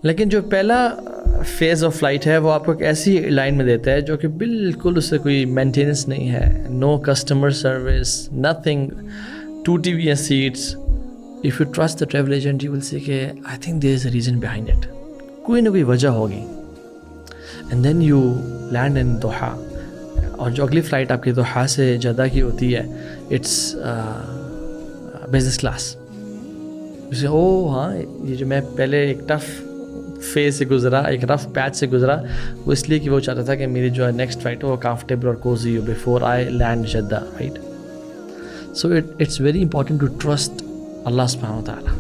لیکن جو پہلا فیز آف فلائٹ ہے وہ آپ کو ایک ایسی لائن میں دیتا ہے جو کہ بالکل اس سے کوئی مینٹیننس نہیں ہے, نو کسٹمر سروس, نتھنگ, ٹوٹی ہوئی ہیں seats. If you trust the travel agent you will see کہ I think there is a reason behind it, کوئی نہ کوئی وجہ ہوگی. And then you land in Doha, اور جو اگلی فلائٹ آپ کی دوحہ سے جدہ کی ہوتی ہے اٹس بزنس کلاس. جیسے او ہاں یہ جو میں پہلے ایک ٹف فیز سے گزرا, ایک رف پیچ سے گزرا, وہ اس لیے کہ وہ چاہتا تھا کہ میری جو نیکسٹ فلائٹ ہو وہ کمفرٹیبل اور کوزی ہو before I land Jeddah, right. So it's very important to trust Allah سبحانہ وتعالیٰ.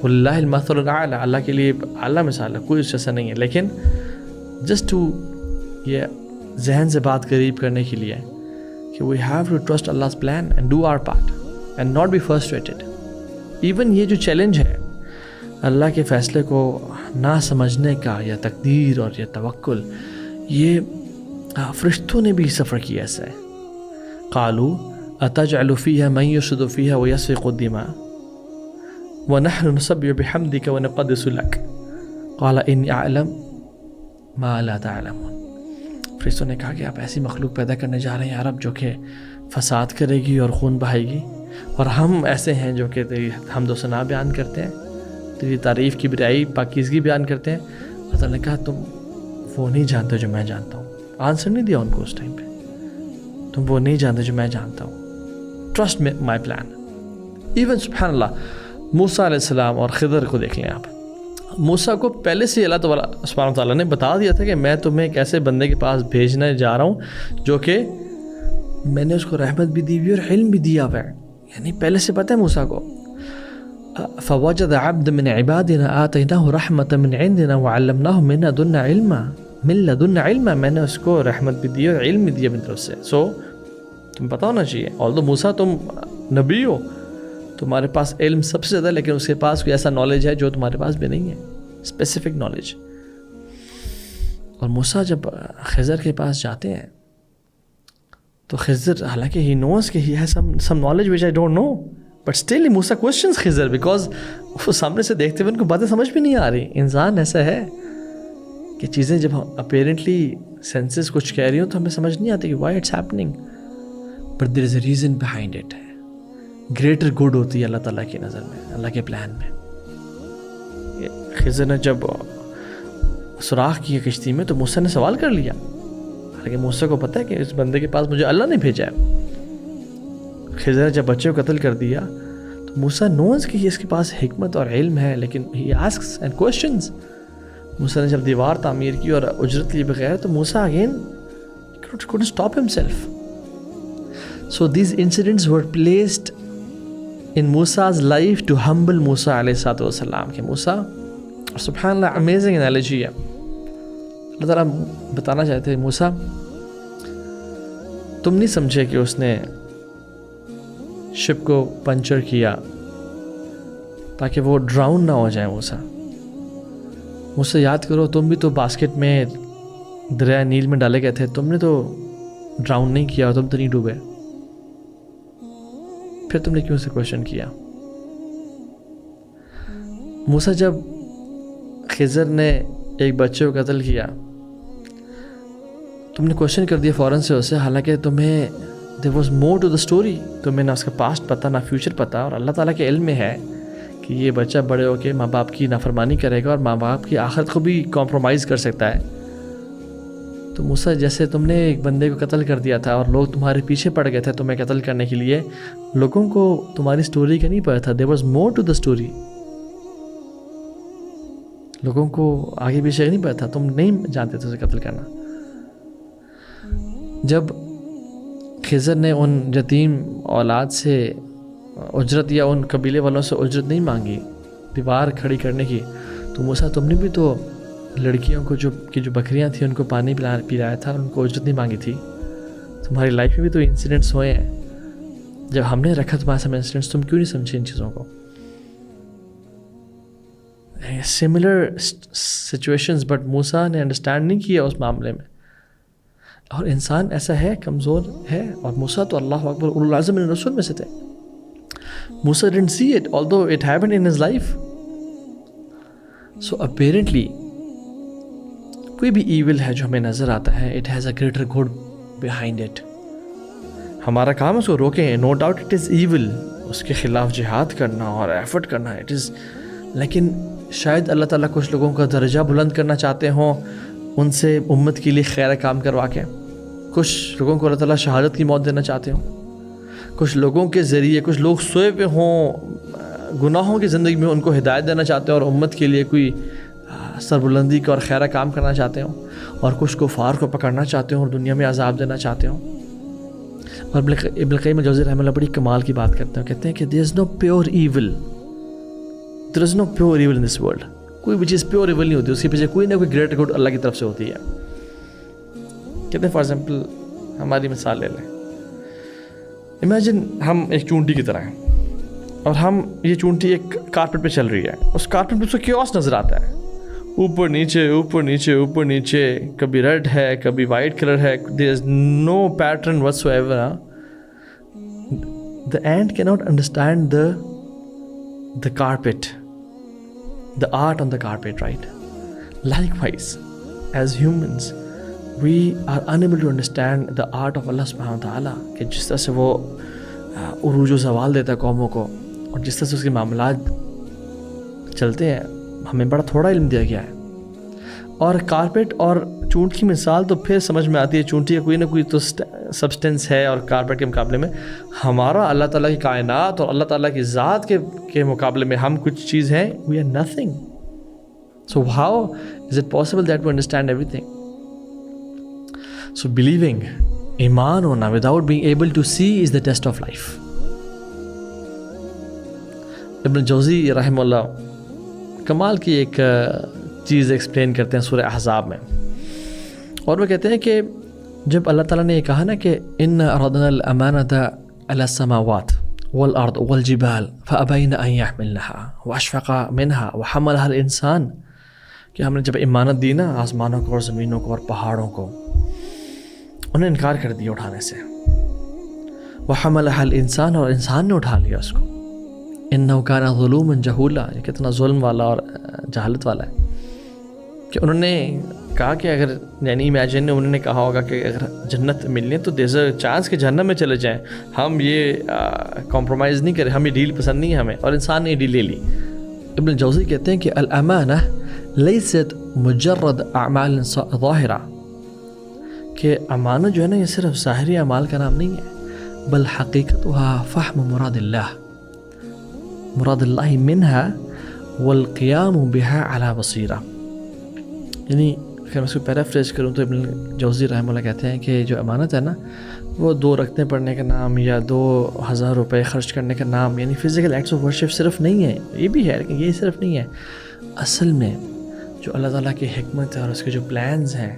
واللہ المثل الاعلیٰ, اللہ کے لیے اعلیٰ مثال ہے, کوئی اس جیسا نہیں ہے. لیکن جسٹ ٹو یہ ذہن سے بات قریب کرنے کے لیے کہ we have to trust Allah's plan and do our part and not be frustrated. Even یہ جو چیلنج ہے اللہ کے فیصلے کو نہ سمجھنے کا یا تقدیر اور یا توکل, یہ فرشتوں نے بھی سفر کیا ایسا ہے. قالوا اتجعل فيها من يفسد فيها ويسفك الدماء ونحن نسبح بحمدك ونقدس لك قال اني اعلم ما لا تعلمون. فرشتوں نے کہا کہ آپ ایسی مخلوق پیدا کرنے جا رہے ہیں عرب جو کہ فساد کرے گی اور خون بہائے گی, اور ہم ایسے ہیں جو کہ تیری حمد و ثنا بیان کرتے ہیں, تیری تعریف کی برائی پاکیزگی بیان کرتے ہیں. اللہ نے کہا تم وہ نہیں جانتے جو میں جانتا ہوں. آنسر نہیں دیا ان کو اس ٹائم پہ, تم وہ نہیں جانتے جو میں جانتا ہوں. Trust my plan. ایون سبحان اللہ موسیٰ علیہ السلام اور خضر کو دیکھ لیں آپ. موسیٰ کو پہلے سے اللہ تعالیٰ سبحانہ وتعالیٰ نے بتا دیا تھا کہ میں تمہیں ایک ایسے بندے کے پاس بھیجنے جا رہا ہوں جو کہ میں نے اس کو رحمت بھی دی ہوئی اور علم بھی دیا ہوا ہے. یعنی پہلے سے پتہ ہے موسیٰ کو. فوجد عبد من عبادنا آتیناہ رحمۃ من عندنا وعلمناہ من لدنا علما, میں نے اس کو رحمت بھی دی اور علم بھی دیا اپنی طرف سے. سو تم پتہ ہونا چاہیے, although موسیٰ تم نبی ہو, تمہارے پاس علم سب سے زیادہ, لیکن اس کے پاس کوئی ایسا نالج ہے جو تمہارے پاس بھی نہیں ہے, اسپیسیفک نالج. اور موسیٰ جب خضر کے پاس جاتے ہیں تو خضر, حالانکہ ہی نوز کہ he has some knowledge which I don't know, but still Musa questions Khizr because وہ سامنے سے دیکھتے ہوئے ان کو باتیں سمجھ بھی نہیں آ رہی. انسان ایسا ہے کہ چیزیں جب اپیرنٹلی سینسز کچھ کہہ رہی ہوں تو ہمیں سمجھ نہیں آتی کہ why it's happening, but there is a reason behind it. Greater good ہوتی ہے اللہ تعالیٰ کی نظر میں, اللہ کے پلان میں. خضر نے جب سوراخ کیا کشتی میں تو موسیٰ نے سوال کر لیا, حالانکہ موسیٰ کو پتہ ہے کہ اس بندے کے پاس مجھے اللہ نے بھیجا ہے. خضر نے جب بچے کو قتل کر دیا تو موسیٰ نوز کہ اس کے پاس حکمت اور علم ہے, لیکن ہی آسکس اینڈ کوشچنز. موسیٰ نے جب دیوار تعمیر کی اور اجرت لیے بغیر تو موسیٰ again couldn't stop himself. So these incidents were placed in Musa's life to humble Musa علیہ الصلوۃ والسلام. کہ موسیٰ, سبحان اللہ, امیزنگ انالوجی ہے. اللہ تعالیٰ بتانا چاہتے ہیں موسیٰ تم نہیں سمجھے کہ اس نے شپ کو پنچر کیا تاکہ وہ ڈراؤن نہ ہو جائے. موسیٰ یاد کرو, تم بھی تو باسکٹ میں دریا نیل میں ڈالے گئے تھے, تم نے تو ڈراؤن نہیں کیا, تم تو نہیں ڈوبے, پھر تم نے کیوں سے کوشچن کیا. موسیٰ جب خضر نے ایک بچے کو قتل کیا تم نے کوشچن کر دیا فوراً سے اسے, حالانکہ تمہیں there was more to the story. تمہیں نہ اس کا پاسٹ پتہ نہ فیوچر پتہ, اور اللہ تعالیٰ کے علم میں ہے کہ یہ بچہ بڑے ہو کے ماں باپ کی نافرمانی کرے گا اور ماں باپ کی آخرت کو بھی کمپرومائز کر سکتا ہے. تو موسیٰ جیسے تم نے ایک بندے کو قتل کر دیا تھا اور لوگ تمہارے پیچھے پڑ گئے تھے تمہیں قتل کرنے کے لیے, لوگوں کو تمہاری سٹوری کا نہیں پتا تھا. there was more to the story. لوگوں کو آگے پیچھے نہیں پتا تھا, تم نہیں جانتے تھے اسے قتل کرنا. جب خضر نے ان یتیم اولاد سے اجرت یا ان قبیلے والوں سے اجرت نہیں مانگی دیوار کھڑی کرنے کی, تو موسیٰ تم نے بھی تو لڑکیوں کو جو بکریاں تھیں ان کو پانی پلایا تھا, ان کو اجرت نہیں مانگی تھی. تمہاری لائف میں بھی تو انسیڈنٹس ہوئے ہیں, جب ہم نے رکھا تمہارے سامنے انسیڈنٹس, تم کیوں نہیں سمجھے ان چیزوں کو. سملر سچویشنز, بٹ موسیٰ نے انڈرسٹینڈ نہیں کیا اس معاملے میں. اور انسان ایسا ہے, کمزور ہے, اور موسیٰ تو اللہ اکبر اولو العزم من الرسول میں سے تھے. موسیٰ didn't see it although it happened in his life. So apparently کوئی بھی ایول ہے جو ہمیں نظر آتا ہے, it has a greater good behind it. ہمارا کام ہے اس کو روکیں, no doubt it is evil, اس کے خلاف جہاد کرنا اور ایفرٹ کرنا اٹ از, لیکن شاید اللہ تعالیٰ کچھ لوگوں کا درجہ بلند کرنا چاہتے ہوں ان سے امت کے لیے خیر کام کروا کے. کچھ لوگوں کو اللہ تعالیٰ شہادت کی موت دینا چاہتے ہوں, کچھ لوگوں کے ذریعے کچھ لوگ سوئے پہ ہوں گناہوں کی زندگی میں ان کو ہدایت دینا چاہتے ہیں اور امت کے لیے کوئی سربلندی کا اور خیر کام کرنا چاہتے ہوں, اور کچھ کفار کو پکڑنا چاہتے ہوں اور دنیا میں عذاب دینا چاہتے ہوں. اور ابن القیم الجوزی رحمہ اللہ بڑی کمال کی بات کرتے ہیں, کہتے ہیں کہ there is no pure evil, there is no pure evil in this world. کوئی بھی چیز پیور ایول نہیں ہوتی, اس کے پیچھے کوئی نہ کوئی گریٹ گڈ اللہ کی طرف سے ہوتی ہے. کہتے ہیں فار ایگزامپل ہماری مثال لے لیں, امیجن ہم ایک چونٹی کی طرح ہیں اور ہم یہ چونٹی ایک کارپیٹ پہ چل رہی ہے, اس کارپیٹ پہ اس کو کیوس نظر آتا ہے, اوپر نیچے اوپر نیچے اوپر نیچے, کبھی ریڈ ہے کبھی وائٹ کلر ہے, there is no pattern whatsoever. The ant cannot understand the carpet, the art on the carpet, right? Likewise, as humans, we are unable to understand the art of Allah subhanahu wa ta'ala, کہ جس طرح سے وہ عروج و زوال دیتا ہے قوموں کو, اور جس طرح سے اس کے معاملات چلتے ہیں, ہمیں بڑا تھوڑا علم دیا گیا ہے. اور کارپیٹ اور چونٹ کی مثال تو پھر سمجھ میں آتی ہے, چونٹی کا کوئی نہ کوئی تو سبسٹنس ہے, اور کارپیٹ کے مقابلے میں ہمارا اللہ تعالیٰ کی کائنات اور اللہ تعالیٰ کی ذات کے مقابلے میں ہم کچھ چیز ہیں, we are nothing. So how is it possible that we understand everything? So believing, ایمان ہونا without being able to see is the test of life. Ibn al-Jawzi رحمہ اللہ کمال کی ایک چیز ایکسپلین کرتے ہیں سورہ احزاب میں, اور وہ کہتے ہیں کہ جب اللہ تعالیٰ نے یہ کہا نا کہ ان عرضنا الامانۃ علی السماوات والارض والجبال فابین ان یحملنها واشفقا منها وحملها الانسان, کہ ہم نے جب امانت دی نا آسمانوں کو اور زمینوں کو اور پہاڑوں کو, انہیں انکار کر دیا اٹھانے سے. وحملها الانسان, اور انسان نے اٹھا لیا اس کو. انہ کان ظلوما جہولا, یہ کتنا ظلم والا اور جہالت والا ہے, کہ انہوں نے کہا کہ اگر یعنی امیجن انہوں نے کہا ہوگا کہ اگر جنت ملنی ہے تو دیر از اے چانس کہ جہنم میں چلے جائیں, ہم یہ کمپرومائز نہیں کریں, ہم یہ ڈیل پسند نہیں ہے ہمیں, اور انسان نے یہ ڈیل لے لی. ابن الجوزی کہتے ہیں کہ الامانہ لیست مجرد اعمال ظاہرہ, کہ امانت جو ہے نا یہ صرف ظاہری اعمال کا نام نہیں ہے, بل حقیقتها فہم مراد اللہ منها والقیام بها على بصیرہ. یعنی اگر میں اس کو پیرافریز کروں تو ابن جوزی رحمہ اللہ کہتے ہیں کہ جو امانت ہے نا وہ 2 رکعتیں پڑھنے کا نام یا 2000 روپے خرچ کرنے کا نام, یعنی فزیکل ایکٹس آف ورشپ صرف نہیں ہے, یہ بھی ہے لیکن یہ صرف نہیں ہے. اصل میں جو اللہ تعالیٰ کی حکمت ہے اور اس کے جو پلانز ہیں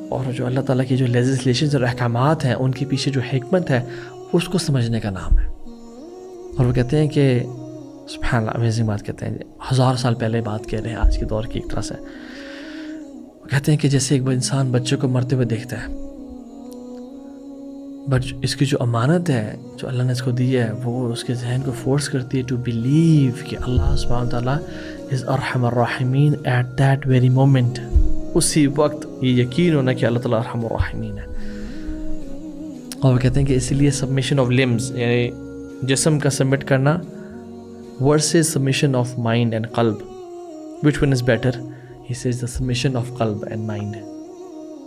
اور جو اللہ تعالیٰ کی جو لیجسلیشنز اور احکامات ہیں ان کے پیچھے جو حکمت ہے اس کو سمجھنے کا نام ہے. اور وہ کہتے ہیں کہ سبحان اللہ, امیزنگ بات کہتے ہیں, 1000 سال پہلے بات کہہ رہے ہیں آج کے دور کی ایک طرح سے. وہ کہتے ہیں کہ جیسے ایک انسان بچے کو مرتے ہوئے دیکھتا ہے, بٹ اس کی جو امانت ہے جو اللہ نے اس کو دی ہے وہ اس کے ذہن کو فورس کرتی ہے ٹو بلیو کہ اللہ سبحانہ تعالیٰ از ارحم الراحمین ایٹ دیٹ ویری مومنٹ. اسی وقت یہ یقین ہونا کہ اللہ تعالیٰ ارحم الراحمین ہے. اور وہ کہتے ہیں کہ اسی لیے سبمیشن آف لمز, یعنی جسم کا سبمٹ کرنا versus submission of mind and qalb, which one is better? He says the submission of qalb and mind.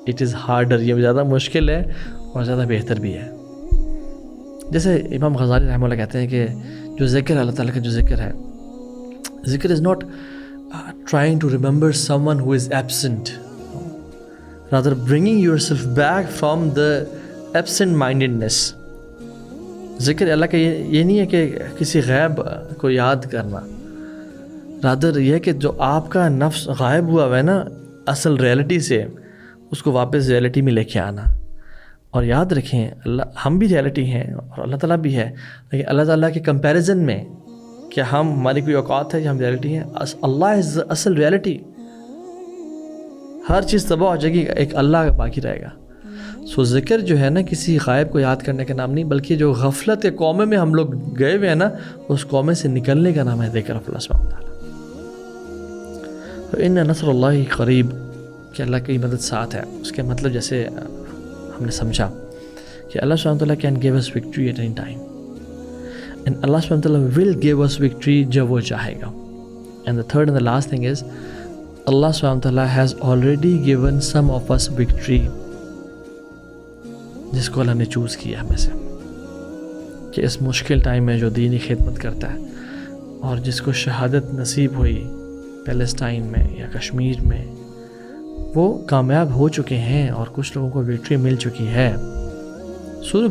It is harder, یہ زیادہ مشکل ہے اور زیادہ بہتر بھی ہے. جیسے امام غزالی رحمہ اللہ کہتے ہیں کہ جو ذکر اللہ تعالیٰ کا جو ذکر ہے, ذکر is not trying to remember someone who is absent, rather bringing yourself back from the absent mindedness. ذکر اللہ کا یہ نہیں ہے کہ کسی غیب کو یاد کرنا, رادر یہ کہ جو آپ کا نفس غائب ہوا ہے نا اصل ریئلٹی سے, اس کو واپس ریئلٹی میں لے کے آنا. اور یاد رکھیں اللہ ہم بھی ریئلٹی ہیں اور اللہ تعالیٰ بھی ہے, لیکن اللہ تعالیٰ کے کمپیریزن میں کیا ہماری کوئی اوقات ہے کہ ہم ریئلٹی ہیں؟ اللہ از اصل ریئلٹی. ہر چیز تباہ ہو جائے گی, ایک اللہ باقی رہے گا. سو ذکر جو ہے نا کسی غائب کو یاد کرنے کا نام نہیں, بلکہ جو غفلت قوم میں ہم لوگ گئے ہوئے ہیں نا اس قوم سے نکلنے کا نام ہے ذکر اللہ سبحانہ وتعالی. ان نصر اللہ قریب کہ اللہ کی مدد ساتھ ہے. اس کے مطلب جیسے ہم نے سمجھا کہ اللہ سبحانہ وتعالیٰ can give us victory at any time and Allah سبحانہ وتعالیٰ ول گیو اس وکٹری جب وہ چاہے گا. And the third and the last thing is Allah سبحانہ وتعالیٰ has already given some of us victory, جس کو اللہ نے چوز کیا ہمیں سے, کہ اس مشکل ٹائم میں جو دینی خدمت کرتا ہے اور جس کو شہادت نصیب ہوئی پیلسٹائن میں یا کشمیر میں, وہ کامیاب ہو چکے ہیں اور کچھ لوگوں کو وکٹری مل چکی ہے. سورہ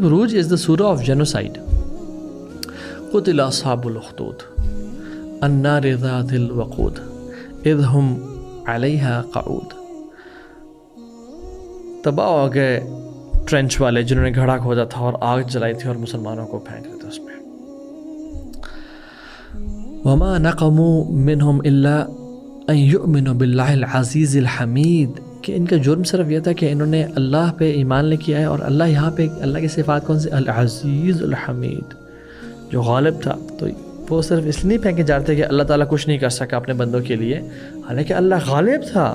بروج از دا سورہ آف جینوسائڈ. قتل اصحاب الاخدود النار ذات الوقود اذ هم علیہا قعود. تباہ ہو گئے ٹرنچ والے جنہوں نے گھڑا کھودا تھا اور آگ جلائی تھی اور مسلمانوں کو پھینک رہے تھے اس میں. وما نقموا منهم الا ان یؤمنوا باللہ العزیز الحمید, کہ ان کا جرم صرف یہ تھا کہ انہوں نے اللہ پہ ایمان لے کے آئے, اور اللہ یہاں پہ اللہ کی صفات کون سی؟ العزیز الحمید, جو غالب تھا. تو وہ صرف اس لیے نہیں پھینکے جاتے کہ اللہ تعالیٰ کچھ نہیں کر سکا اپنے بندوں کے لیے, حالانکہ اللہ غالب تھا,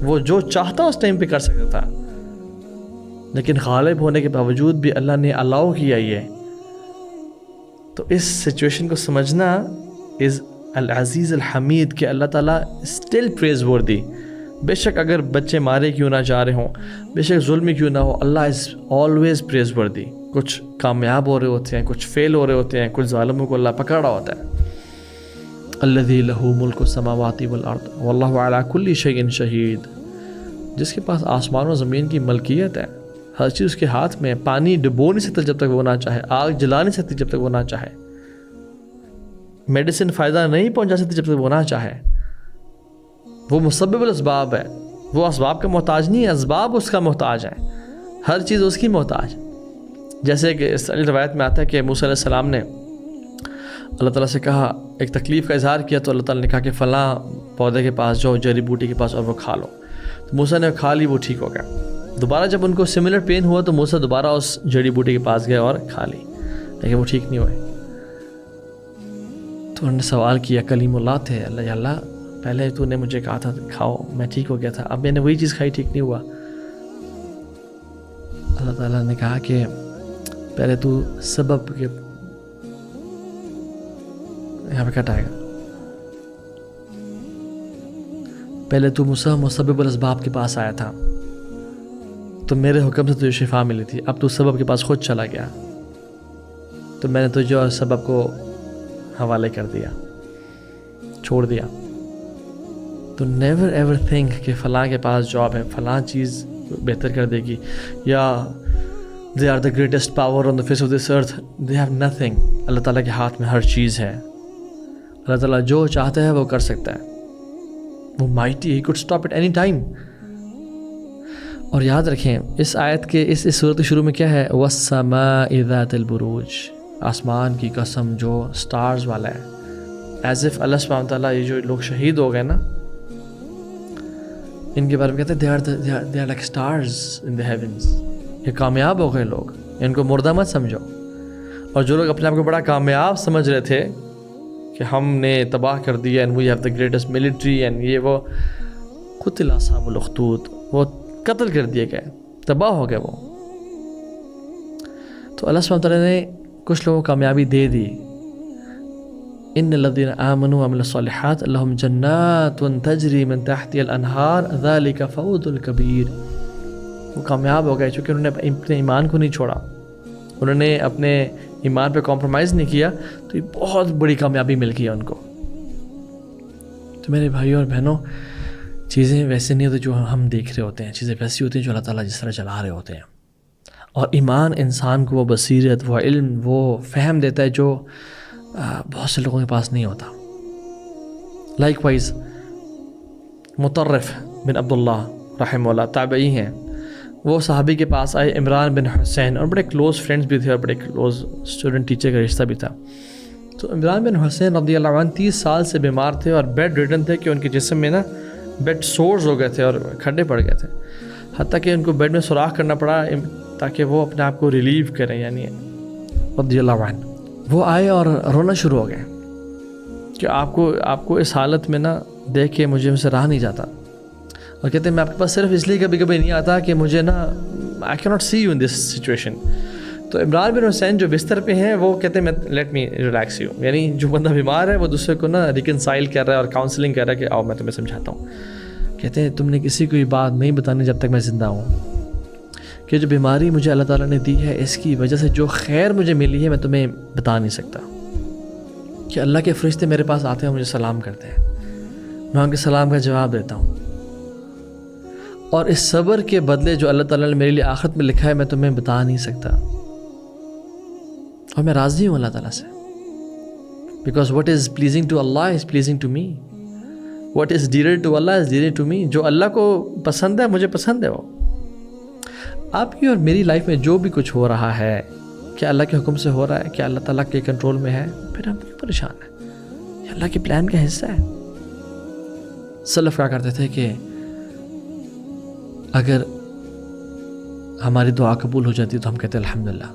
وہ جو چاہتا اس ٹائم پہ کر سکتا تھا, لیکن غالب ہونے کے باوجود بھی اللہ نے الاؤ کیا یہ. تو اس سچویشن کو سمجھنا از العزیز الحمید, کہ اللہ تعالیٰ اسٹل پریز وردی. بے شک اگر بچے مارے کیوں نہ جا رہے ہوں, بے شک ظلم کیوں نہ ہو, اللہ از آلویز پریز وردی. کچھ کامیاب ہو رہے ہوتے ہیں, کچھ فیل ہو رہے ہوتے ہیں, کچھ ظالموں کو اللہ پکڑا ہوتا ہے. الذی لہ ملک السماوات والارض واللہ علی کل شیء شہید, جس کے پاس آسمان و زمین کی ملکیت ہے, ہر چیز اس کے ہاتھ میں. پانی ڈبو نہیں سکتا جب تک وہ نہ چاہے, آگ جلا نہیں سکتی جب تک وہ نہ چاہے, میڈیسن فائدہ نہیں پہنچا سکتی جب تک وہ نہ چاہے. وہ مسبب الاسباب ہے, وہ اسباب کا محتاج نہیں ہے, اسباب اس کا محتاج ہیں, ہر چیز اس کی محتاج. جیسے کہ اس روایت میں آتا ہے کہ موسیٰ علیہ السلام نے اللہ تعالیٰ سے کہا, ایک تکلیف کا اظہار کیا, تو اللہ تعالیٰ نے کہا کہ فلاں پودے کے پاس جاؤ, جڑی بوٹی کے پاس, اور وہ کھا لو. تو موسیٰ نے کھا لی, وہ ٹھیک ہو گیا. دوبارہ جب ان کو سملر پین ہوا تو موسیٰ دوبارہ اس جڑی بوٹی کے پاس گئے اور کھا لی, لیکن وہ ٹھیک نہیں ہوئے. تو انہوں نے سوال کیا, کلیم اللہ تھے, اللہ پہلے تو نے مجھے کہا تھا کھاؤ, میں ٹھیک ہو گیا تھا, اب میں نے وہی چیز کھائی, ٹھیک نہیں ہوا. اللہ تعالیٰ نے کہا کہ پہلے تو سبب کے, یہاں پہ کٹ آئے گا, پہلے تو مسبب الاسباب کے پاس آیا تھا, تو میرے حکم سے تجھے شفا ملی تھی. اب تو سبب کے پاس خود چلا گیا, تو میں نے تجھے سبب کو حوالے کر دیا, چھوڑ دیا. تو نیور ایور تھنک کہ فلاں کے پاس جاب ہے, فلاں چیز بہتر کر دے گی, یا they are the greatest power on the face of this earth. They have nothing. اللہ تعالیٰ کے ہاتھ میں ہر چیز ہے. اللہ تعالیٰ جو چاہتا ہے وہ کر سکتا ہے, وہ mighty, he could stop it any time. اور یاد رکھیں اس آیت کے اس صورت شروع میں کیا ہے, وَالسَّمَاءِ ذَاتِ الْبُرُوجِ, آسمان کی قسم جو سٹارز والا ہے. ایز اف اللہ سبحانہ وتعالیٰ, یہ جو لوگ شہید ہو گئے نا, ان کے بارے میں کہتے ہیں they are like stars in the heavens. یہ کامیاب ہو گئے لوگ, ان کو مردہ مت سمجھو. اور جو لوگ اپنے آپ کو بڑا کامیاب سمجھ رہے تھے کہ ہم نے تباہ کر دیا, and we have the greatest military, and یہ وہ, قتل اصحاب الاخدود, وہ قتل کر دیے گئے, تباہ ہو گئے وہ. تو اللہ سبحانہ تعالیٰ نے کچھ لوگوں کو کامیابی دے دی. ان الذین آمنوا وعملوا الصالحات لهم جنات تجری من تحتها الانہار ذلک فوز الکبیر. وہ کامیاب ہو گئے چونکہ انہوں نے اپنے ایمان کو نہیں چھوڑا, انہوں نے اپنے ایمان پہ کمپرومائز نہیں کیا, تو یہ بہت بڑی کامیابی مل گئی ان کو. تو میرے بھائیوں اور بہنوں, چیزیں ویسے نہیں ہوتی جو ہم دیکھ رہے ہوتے ہیں, چیزیں ویسی ہوتی ہیں جو اللہ تعالیٰ جس طرح چلا رہے ہوتے ہیں. اور ایمان انسان کو وہ بصیرت, وہ علم, وہ فہم دیتا ہے جو بہت سے لوگوں کے پاس نہیں ہوتا. لائک وائز مطرف بن عبداللہ رحمہ اللہ تابعی ہیں, وہ صحابی کے پاس آئے, عمران بن حسین, اور بڑے کلوز فرینڈز بھی تھے اور بڑے کلوز اسٹوڈنٹ ٹیچر کا رشتہ بھی تھا. تو عمران بن حسین رضی اللہ عنہ 30 سال سے بیمار تھے اور بیڈ ریڈن تھے, کہ ان کے جسم میں نا بیڈ سورز ہو گئے تھے اور کھڈے پڑ گئے تھے, حتیٰ کہ ان کو بیڈ میں سوراخ کرنا پڑا تاکہ وہ اپنے آپ کو ریلیو کریں, یعنی رضی اللہ عنہ. وہ آئے اور رونا شروع ہو گئے, کہ آپ کو اس حالت میں نا دیکھ کے مجھے سے رہا نہیں جاتا، اور کہتے ہیں میں آپ کے پاس صرف اس لیے کبھی کبھی نہیں آتا کہ مجھے نا I can not see you in this situation. تو عمران بن حسین جو بستر پہ ہیں وہ کہتے ہیں میں لیٹ می ریلیکس یو، یعنی جو بندہ بیمار ہے وہ دوسرے کو نا ریکنسائل کر رہا ہے اور کاؤنسلنگ کر رہا ہے کہ آؤ میں تمہیں سمجھاتا ہوں. کہتے ہیں تم نے کسی کو یہ بات نہیں بتانی جب تک میں زندہ ہوں، کہ جو بیماری مجھے اللہ تعالیٰ نے دی ہے اس کی وجہ سے جو خیر مجھے ملی ہے میں تمہیں بتا نہیں سکتا. کہ اللہ کے فرشتے میرے پاس آتے ہیں مجھے سلام کرتے ہیں، میں ان کے سلام کا جواب دیتا ہوں، اور اس صبر کے بدلے جو اللہ تعالیٰ نے میرے لیے آخرت میں لکھا ہے میں تمہیں بتا نہیں سکتا. اور میں راضی ہوں اللہ تعالیٰ سے، because what is pleasing to Allah is pleasing to me, what is dear to Allah is dear to me. جو اللہ کو پسند ہے مجھے پسند ہے. وہ آپ کی اور میری لائف میں جو بھی کچھ ہو رہا ہے کیا اللہ کے حکم سے ہو رہا ہے، کیا اللہ تعالیٰ کے کنٹرول میں ہے، پھر ہم کیوں پریشان ہیں؟ یہ اللہ کے پلان کا حصہ ہے. سلف کہا کرتے تھے کہ اگر ہماری دعا قبول ہو جاتی تو ہم کہتے الحمدللہ،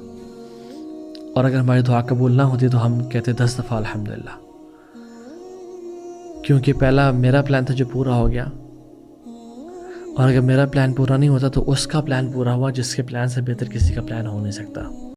اور اگر ہماری دعا قبول نہ ہوتی تو ہم کہتے 10 دفعہ الحمدللہ، کیونکہ پہلا میرا پلان تھا جو پورا ہو گیا، اور اگر میرا پلان پورا نہیں ہوتا تو اس کا پلان پورا ہوا جس کے پلان سے بہتر کسی کا پلان ہو نہیں سکتا.